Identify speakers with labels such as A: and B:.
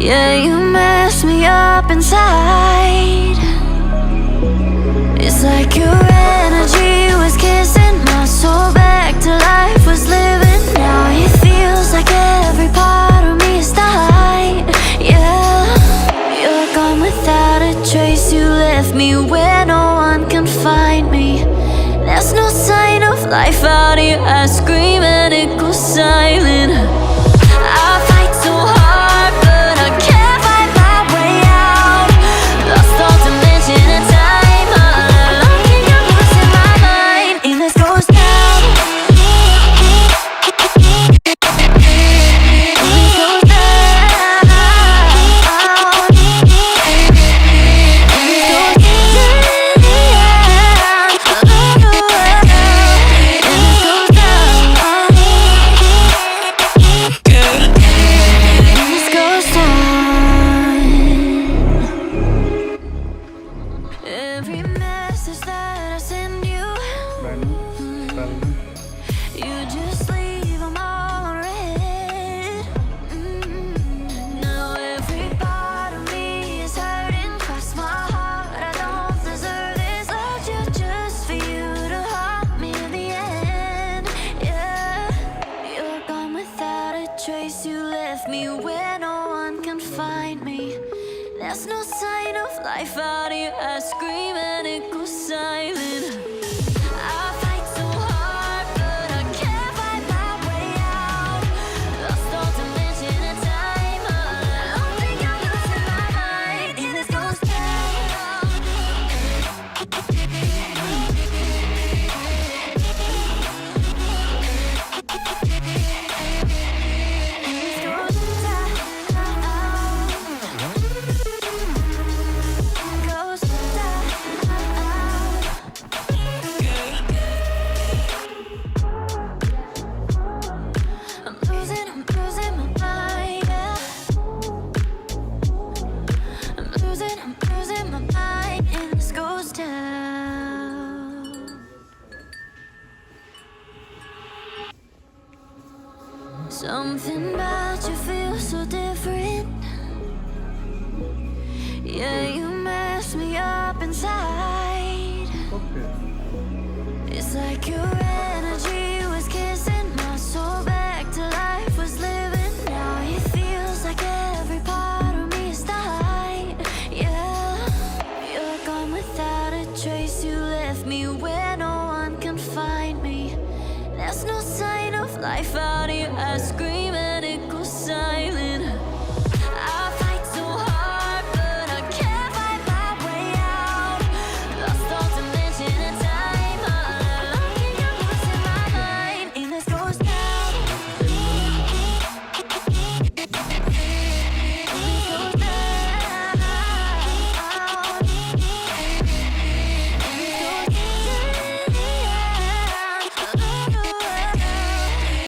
A: Yeah, you mess me up inside. It's like your energy was kissing my soul back to life, was living. Now it feels like every part of me is dying. Yeah, you're gone without a trace. You left me where no one can find me. There's no sign of life out here. I scream and it goes silent. I fight so hard, but I can't find my way out. Lost all dimension and time. I think I'm losing my mind. And this goes down. Every message that I send you, you just leave them all read. Now every part of me is hurting. Cross my heart, I don't deserve this love just for you to haunt me in the end. Yeah, you're gone without a trace. You left me where no one can find me. There's no sign of life out here. I scream and it goes silent. I fight so hard, but I can't find my way out. Lost all dimension and time. I think I'm losing my mind. And this goes down. Something about you feels so different. Yeah, you mess me up inside. It's like you're